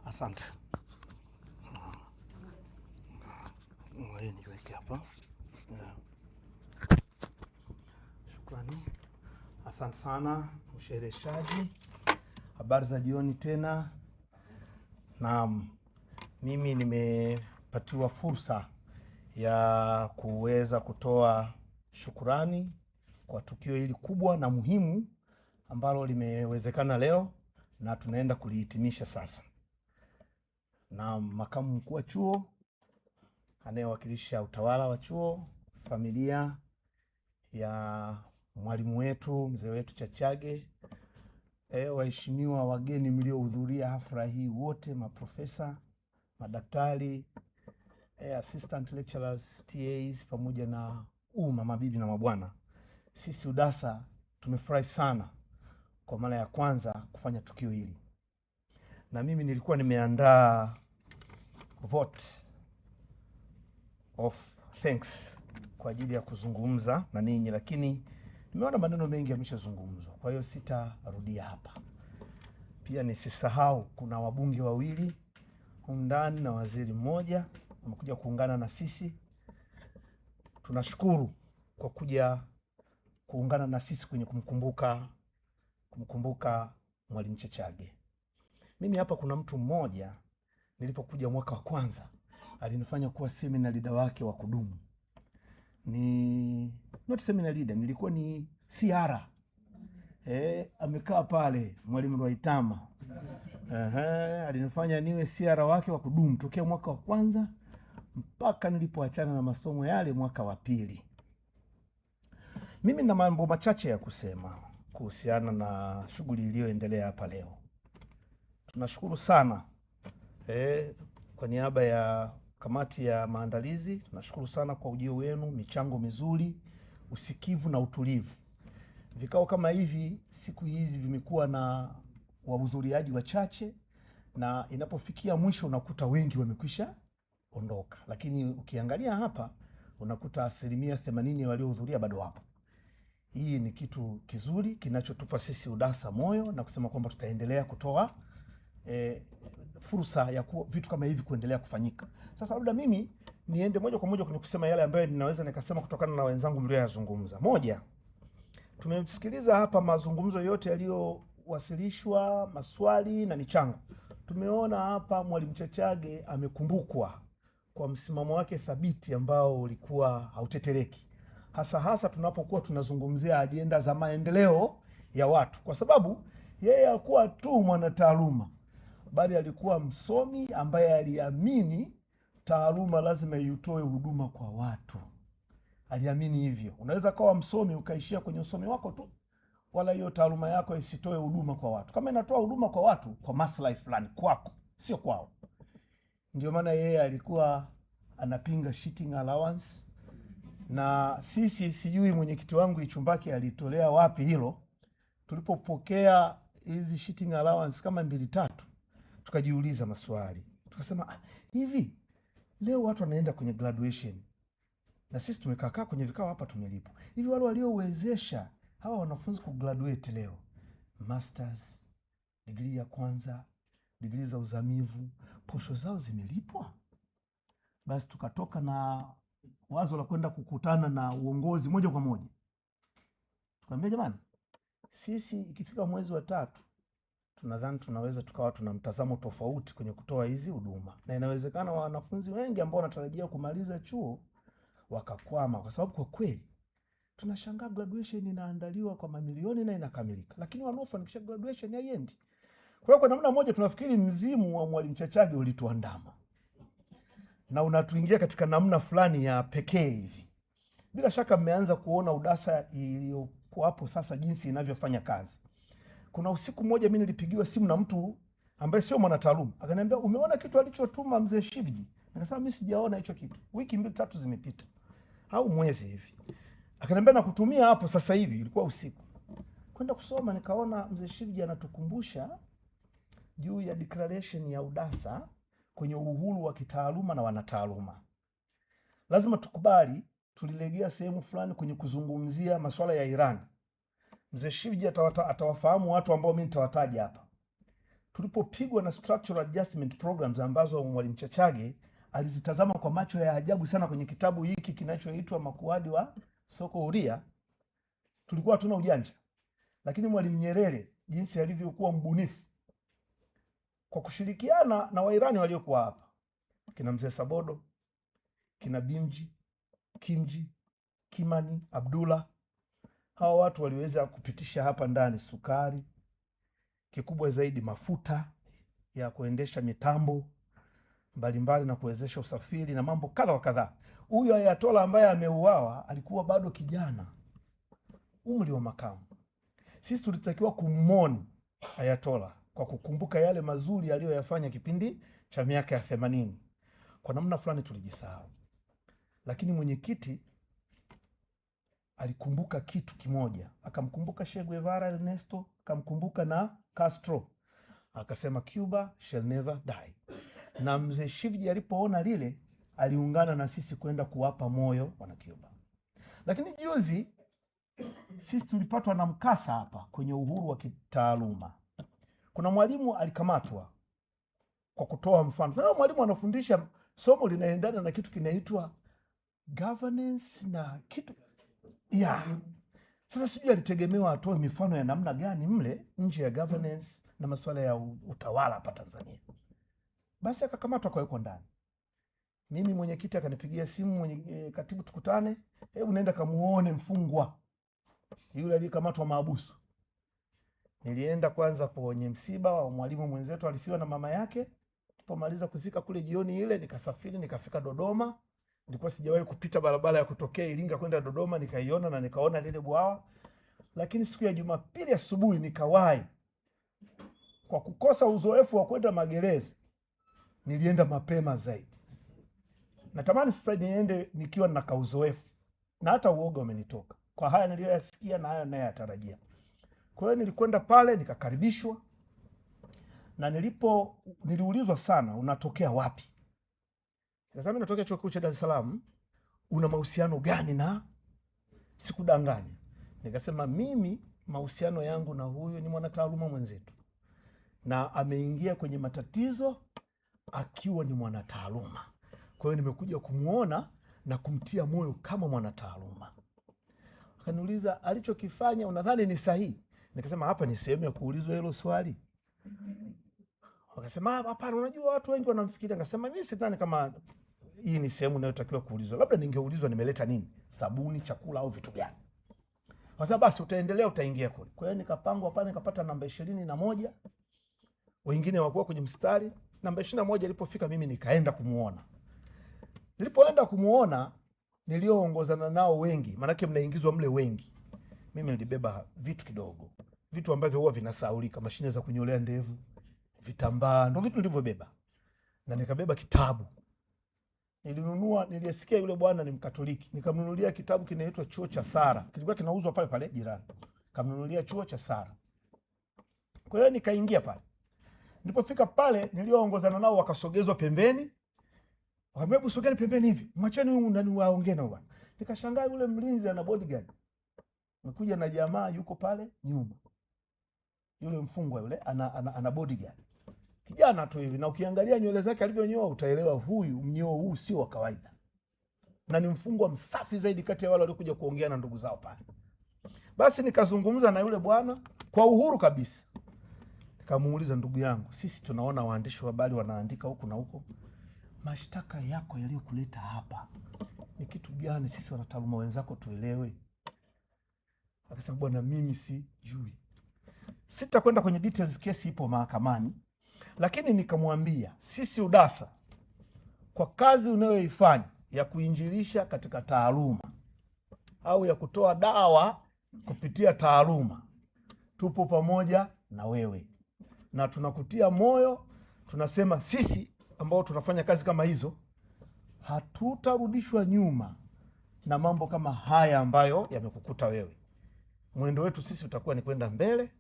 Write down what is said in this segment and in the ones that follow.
Asante. Niweke hapa. Shukrani. Asante sana mshereheshaji. Habari za jioni tena. Naam, mimi nimepatiwa fursa ya kuweza kutoa shukurani kwa tukio hili kubwa na muhimu ambalo limewezekana leo na tunaenda kulihitimisha sasa. Na makamu mkuu wa chuo anayewakilisha utawala wa chuo, familia ya mwalimu wetu, mzee wetu Chachage, waheshimiwa wageni mliohudhuria hafla hii wote, maprofesa, madaktari, assistant lecturers, TAs, pamoja na mabibi na mabwana. Sisi UDASA tumefurahi sana kwa mara ya kwanza kufanya tukio hili. Na mimi nilikuwa nimeandaa vote of thanks kwa ajili ya kuzungumza na ninyi, lakini nimeona maneno mengi yameshazungumzwa, kwa hiyo sitarudia hapa. Pia nisisahau kuna wabunge wawili humu ndani na waziri mmoja wamekuja kuungana na sisi. Tunashukuru kwa kuja kuungana na sisi kwenye kumkumbuka Mwalimu Chachage. Mimi hapa kuna mtu mmoja nilipokuja mwaka wa kwanza alinifanya kuwa seminar leader wake wa kudumu. Not seminar leader, nilikuwa ni CR. Amekaa pale Mwalimu Rwaitama. Alinifanya niwe CR wake wa kudumu tokea mwaka wa kwanza mpaka nilipoachana na masomo yale mwaka wa pili. Mimi na mambo machache ya kusema kuhusiana na shughuli iliyoendelea hapa leo. Tunashukuru sana kwa niaba ya kamati ya maandalizi, tunashukuru sana kwa ujio wenu, michango mizuri, usikivu na utulivu. Vikao kama hivi siku hizi vimekuwa na wahudhuriaji wachache, na inapofikia mwisho unakuta wengi wamekwisha ondoka, lakini ukiangalia hapa unakuta 80% waliohudhuria bado wapo. Hii ni kitu kizuri kinachotupa sisi UDASA moyo na kusema kwamba tutaendelea kutoa fursa ya vitu kama hivi kuendelea kufanyika. Sasa labda mimi niende moja kwa moja kwenye kusema yale ambayo ninaweza nikasema kutokana na wenzangu mlioyazungumza. Moja, tumesikiliza hapa mazungumzo yote yaliyowasilishwa, maswali na michango. Tumeona hapa Mwalimu Chachage amekumbukwa kwa msimamo wake thabiti ambao ulikuwa hautetereki. Hasa tunapokuwa tunazungumzia ajenda za maendeleo ya watu, kwa sababu yeye hakuwa tu mwanataaluma, bali alikuwa msomi ambaye aliamini taaluma lazima itoe huduma kwa watu. Aliamini hivyo. Unaweza kuwa msomi ukaishia kwenye usomi wako tu, wala hiyo taaluma yako isitoe huduma kwa watu. Kama inatoa huduma kwa watu kwa maslahi fulani kwako, sio kwao. Ndio maana yeye alikuwa anapinga cheating allowance. Na sisi, sijui mwenyekiti wangu Ichumbaki alitolea wapi hilo, tulipopokea hizi cheating allowance kama 2-3 tukajiuliza maswali. Tukasema hivi leo watu wanaenda kwenye graduation na sisi tumekaa kwenye vikao hapa tumelipo. Hivi wale waliowezesha hawa wanafunzi kugraduate leo, masters, degree ya kwanza, degree za uzamivu, posho zao zimelipwa? Basi tukatoka na wazo la kwenda kukutana na uongozi moja kwa moja. Tukamwambia jamani, sisi ikifika mwezi wa 3 tunadhani tunaweza tukawa tuna mtazamo tofauti kwenye kutoa hizi huduma, na inawezekana wanafunzi wengi ambao wanatarajia kumaliza chuo wakakwama, kwa sababu kwa kweli tunashangaa graduation inaandaliwa kwa mamilioni na inakamilika, lakini wanaofanikisha graduation haiendi. Kwa hiyo kwa namna moja tunafikiri mzimu wa Mwalimu Chachage ulituandama na unatuingia katika namna fulani ya pekee hivi. Bila shaka mmeanza kuona UDASA iliyokuwa hapo sasa jinsi inavyofanya kazi. Kuna usiku mmoja mimi nilipigiwa simu na mtu ambaye sio mwanataaluma. Akaniambia, umeona kitu alichotuma mzee Shivji? Nikasema mimi sijaona hicho kitu. Wiki 2-3 zimepita au mwezi hivi. Akaniambia nakutumia hapo sasa hivi. Ilikuwa usiku. Kwenda kusoma nikaona mzee Shivji anatukumbusha juu ya declaration ya UDASA kwenye uhuru wa kitaaluma na wanataaluma. Lazima tukubali tulilegea sehemu fulani kwenye kuzungumzia masuala ya Iran. Mzee Shivji atawafahamu watu ambao mimi nitawataja hapa. tulipopigwa na structural adjustment programs ambazo Mwalimu Chachage alizitazama kwa macho ya ajabu sana kwenye kitabu hiki kinachoitwa Makuadi wa Soko Huria, tulikuwa hatuna ujanja. Lakini Mwalimu Nyerere jinsi alivyokuwa mbunifu, kwa kushirikiana na Wairani waliokuwa hapa, kina Mzee Sabodo, kina Bimji, Kimji, Kimani, Abdullah, hawa watu waliweza kupitisha hapa ndani sukari, kikubwa zaidi mafuta ya kuendesha mitambo mbalimbali na kuwezesha usafiri na mambo kadha wa kadhaa. Huyu Ayatola ambaye ameuawa alikuwa bado kijana, umri wa makamu. Sisi tulitakiwa kumoni Ayatola kwa kukumbuka yale mazuri aliyoyafanya kipindi cha miaka ya 80. Kwa namna fulani tulijisahau, lakini mwenyekiti alikumbuka kitu kimoja, akamkumbuka Che Guevara Ernesto, akamkumbuka na Castro, akasema Cuba shall never die. Na mzee Shivji alipoona lile, aliungana na sisi kwenda kuwapa moyo wana Cuba. Lakini juzi sisi tulipatwa na mkasa hapa kwenye uhuru wa kitaaluma. Kuna mwalimu alikamatwa kwa kutoa mfano. Kuna mwalimu anafundisha somo linaendana na kitu kinaitwa governance na kitu Sasa sijui alitegemewa atoe mifano ya namna gani mle nje ya governance na masuala ya utawala hapa Tanzania. Basi akakamatwa kwa yuko ndani. Mimi mwenyekiti akanipigia simu, katibu, tukutane, hebu nenda kamuone mfungwa yule aliyekamatwa mahabusu. Nilienda kwanza kwenye msiba wa mwalimu mwenzetu alifiwa na mama yake. Tulipomaliza kuzika kule jioni ile, nikasafiri nikafika Dodoma. Nilikuwa sijawahi kupita barabara ya kutokea Iringa kwenda Dodoma, nikaiona na nikaona lile bwawa. Lakini siku ya Jumapili asubuhi nikawahi, kwa kukosa uzoefu wa kwenda magereza, nilienda mapema zaidi. Natamani sasa niende nikiwa na kauzoefu, na hata uoga umenitoka kwa haya niliyoyasikia na haya ninayoyatarajia. Kwa hiyo nilikwenda pale nikakaribishwa, na niliulizwa sana, unatokea wapi? Sasa mimi natokea Chuo Kikuu cha Dar es Salaam. Una mahusiano gani na? Sikudanganya. Nikasema mimi mahusiano yangu na huyu ni mwanataaluma mwenzetu, na ameingia kwenye matatizo akiwa ni mwanataaluma. Kwa hiyo nimekuja kumuona na kumtia moyo kama mwanataaluma. Akaniuliza, alichokifanya unadhani ni sahihi? Nikasema hapa ni sehemu ya kuulizwa hilo swali. Wakasema hapana, unajua watu wengi wanamfikiria. Nikasema mimi sidhani kama hii ni sehemu inayotakiwa kuulizwa. Labda ningeulizwa nimeleta nini? Sabuni, chakula au vitu gani? Sasa basi utaendelea, utaingia kule. Kwa hiyo nikapangwa pale, nikapata namba 21. Wengine wakuwa kwenye mstari. Namba 21 ilipofika mimi nikaenda kumuona. Nilipoenda kumuona, nilioongozana nao wengi, manake mnaingizwa mle wengi. Mimi nilibeba vitu kidogo, vitu ambavyo huwa vinasahaulika, mashine za kunyolea ndevu, vitambaa, ndio vitu nilivyobeba. Na nikabeba kitabu. Nilisikia yule bwana ni Mkatoliki, nikamnunulia kitabu kinaitwa Chuo cha Sara. Kilikuwa kinauzwa pale pale jirani. Nikamnunulia Chuo cha Sara. Kwa hiyo nikaingia pale. Nilipofika pale, nilioongozana nao wakasogezwa pembeni. Wakamwambia sogeni pembeni hivi, mwacheni huyu ndani waongee na bwana. Nikashangaa yule mlinzi ana bodyguard. Nakuja na jamaa yuko pale nyuma. Yule mfungwa yule ana bodyguard. Kijana tu hivi, na ukiangalia nywele zake alivyonyoa utaelewa huyu mnyoo huu sio wa kawaida. Na ni mfungwa msafi zaidi kati ya wale waliokuja kuongea na ndugu zao pale. Basi nikazungumza na yule bwana kwa uhuru kabisa. Nikamuuliza, ndugu yangu, sisi tunaona waandishi wa habari wanaandika huku na huko. Mashtaka yako yaliyokuleta hapa ni kitu gani? Sisi wanataaluma wenzako tuelewe. Akasema, bwana mimi sijui. Sitakwenda kwenye details, kesi ipo mahakamani. Lakini nikamwambia, sisi UDASA kwa kazi unayoifanya ya kuinjilisha katika taaluma au ya kutoa dawa kupitia taaluma, tupo pamoja na wewe na tunakutia moyo. Tunasema sisi ambao tunafanya kazi kama hizo hatutarudishwa nyuma na mambo kama haya ambayo yamekukuta wewe. Mwendo wetu sisi utakuwa ni kwenda mbele.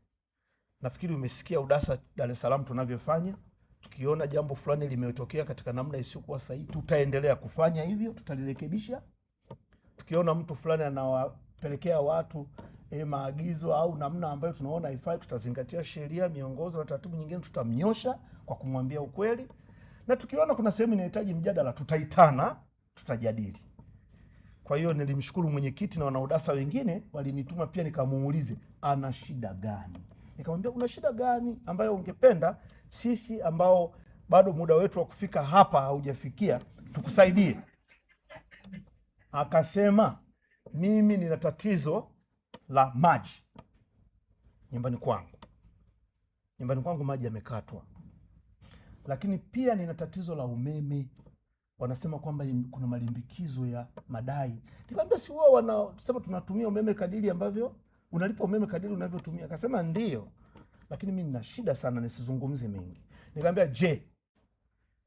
Nafikiri umesikia UDASA Dar es Salaam tunavyofanya. Tukiona jambo fulani limetokea katika namna isiyokuwa sahihi, tutaendelea kufanya hivyo, tutalirekebisha. Tukiona mtu fulani anawapelekea watu maagizo au namna ambayo tunaona haifai, tutazingatia sheria, miongozo na taratibu nyingine, tutamnyosha kwa kumwambia ukweli, na tukiona kuna sehemu inahitaji mjadala tutaitana, tutajadili. Kwa hiyo nilimshukuru mwenyekiti na wanaudasa wengine walinituma pia nikamuulize ana shida gani. Nikamwambia kuna shida gani ambayo ungependa sisi ambao bado muda wetu wa kufika hapa haujafikia tukusaidie. Akasema mimi nina tatizo la maji nyumbani kwangu. Nyumbani kwangu maji yamekatwa. Lakini pia nina tatizo la umeme. Wanasema kwamba kuna malimbikizo ya madai. Nikamwambia si wao wanasema tunatumia umeme kadiri ambavyo unalipa umeme kadiri unavyotumia. Akasema ndio. Lakini mimi nina shida sana nisizungumze mengi. Nikamwambia je,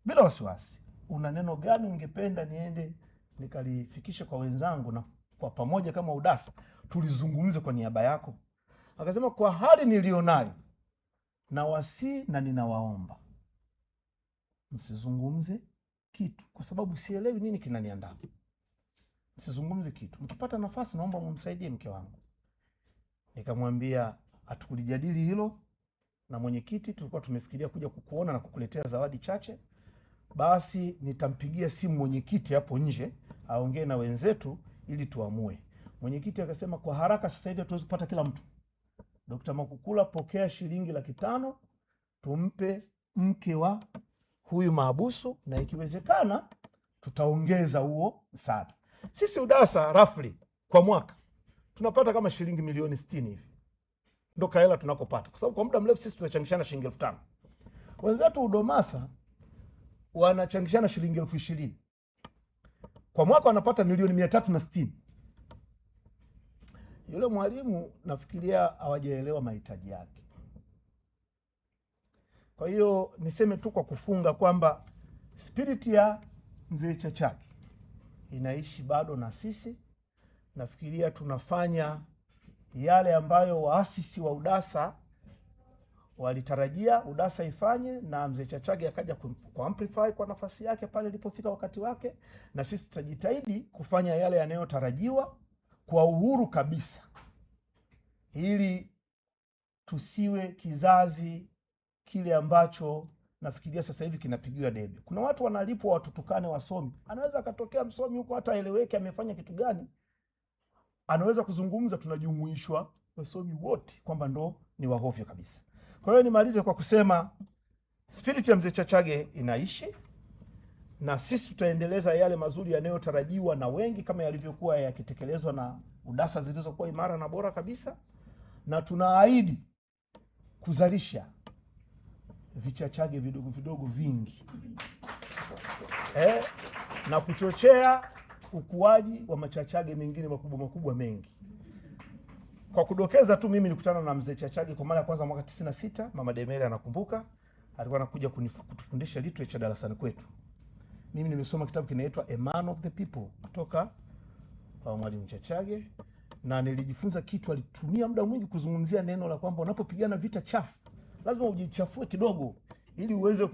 bila wasiwasi, una neno gani ungependa niende nikalifikishe kwa wenzangu na kwa pamoja kama UDASA tulizungumze kwa niaba yako? Akasema kwa hali nilionayo na wasi na ninawaomba msizungumze kitu kwa sababu sielewi nini kinaniandaa. Msizungumze kitu. Mkipata nafasi naomba mumsaidie mke wangu. Nikamwambia hatukulijadili hilo na mwenyekiti, tulikuwa tumefikiria kuja kukuona na kukuletea zawadi chache. Basi nitampigia simu mwenyekiti hapo nje aongee na wenzetu ili tuamue. Mwenyekiti akasema kwa haraka sasa hivi hatuwezi kupata kila mtu. Dr. Makukula, pokea shilingi 500 tumpe mke wa huyu mahabusu, na ikiwezekana tutaongeza huo msaada. Sisi UDASA roughly kwa mwaka tunapata kama shilingi milioni 60 hivi. Ndio kaela tunakopata. Kwa sababu kwa muda mrefu sisi tunachangishana shilingi 5,000. Wenzetu UDOMASA wanachangishana shilingi 20,000. Kwa mwaka wanapata milioni 360. Yule mwalimu nafikiria hawajaelewa mahitaji yake. Kwa hiyo niseme tu kwa kufunga kwamba spirit ya Mzee Chachage inaishi bado na sisi. Nafikiria tunafanya yale ambayo waasisi wa UDASA walitarajia UDASA ifanye, na Mzee Chachage akaja ku amplify kwa nafasi yake pale ilipofika wakati wake, na sisi tutajitahidi kufanya yale yanayotarajiwa kwa uhuru kabisa, ili tusiwe kizazi kile ambacho nafikiria sasa hivi kinapigiwa debe. Kuna watu wanalipwa watutukane wasomi. Anaweza akatokea msomi huko hata eleweke amefanya kitu gani, anaweza kuzungumza, tunajumuishwa wasomi wote kwamba ndo ni wahovyo kabisa. Kwa hiyo nimalize kwa kusema spirit ya Mzee Chachage inaishi, na sisi tutaendeleza yale mazuri yanayotarajiwa na wengi kama yalivyokuwa yakitekelezwa na UDASA zilizokuwa imara na bora kabisa, na tunaahidi kuzalisha vichachage vidogo vidogo vingi na kuchochea ukuaji wa machachage mengine makubwa makubwa mengi. Kwa kudokeza tu, mimi nilikutana na Mzee Chachage kwa mara ya kwanza mwaka 96. Mama Demere anakumbuka, alikuwa anakuja kutufundisha literature darasani kwetu. Mimi nimesoma kitabu kinaitwa A Man of the People kutoka kwa Mwalimu Chachage, na nilijifunza kitu. Alitumia muda mwingi kuzungumzia neno la kwamba unapopigana vita chafu lazima ujichafue kidogo ili uweze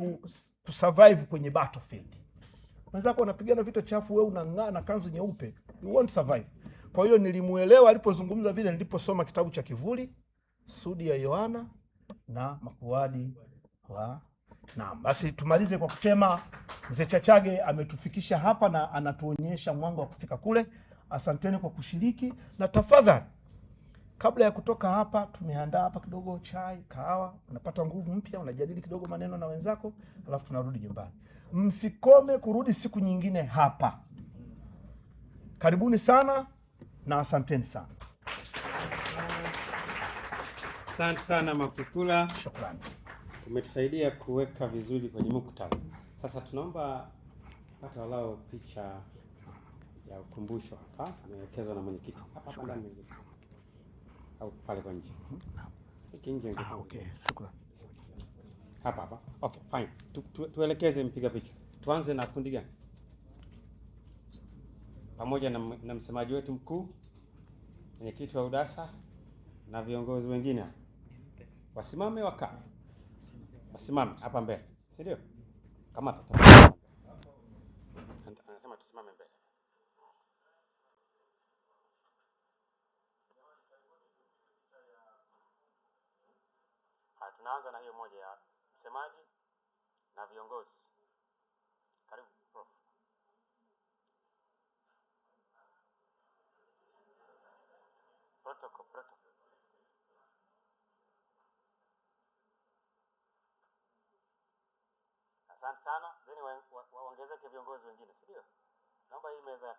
kusurvive kwenye battlefield. Mwenzako anapigana vita chafu, wewe unang'aa na kanzu nyeupe, you won't survive. Kwa hiyo nilimuelewa alipozungumza vile niliposoma kitabu cha Kivuli, Sudi ya Yohana na Makuadi wa Naam. Basi tumalize kwa kusema Mzee Chachage ametufikisha hapa na anatuonyesha mwanga wa kufika kule. Asanteni kwa kushiriki, na tafadhali kabla ya kutoka hapa tumeandaa hapa kidogo chai, kahawa, unapata nguvu mpya, unajadili kidogo maneno na wenzako, alafu tunarudi nyumbani. Msikome kurudi siku nyingine hapa. Karibuni sana na asanteni sana. Asante sana Makukula. Shukrani. Umetusaidia kuweka vizuri kwenye muktadha. Sasa tunaomba pata walau picha ya ukumbusho hapa, imeelekezwa na mwenyekiti. Hapa au pale kwa nje. Nje. Okay, shukrani. Hapa. Okay, fine. Tuelekeze mpiga picha. Tuanze na kundi gani? Pamoja na msemaji wetu mkuu, mwenyekiti wa UDASA na viongozi wengine. Wasimame wakaa. Wasimame hapa mbele. Si ndio? Kamata. Anasema tusimame mbele. tunaanza na hiyo moja ya msemaji na viongozi. Karibu Prof. Protocol. Asante sana. Then waongezeke viongozi wengine, si ndio? Naomba hii meza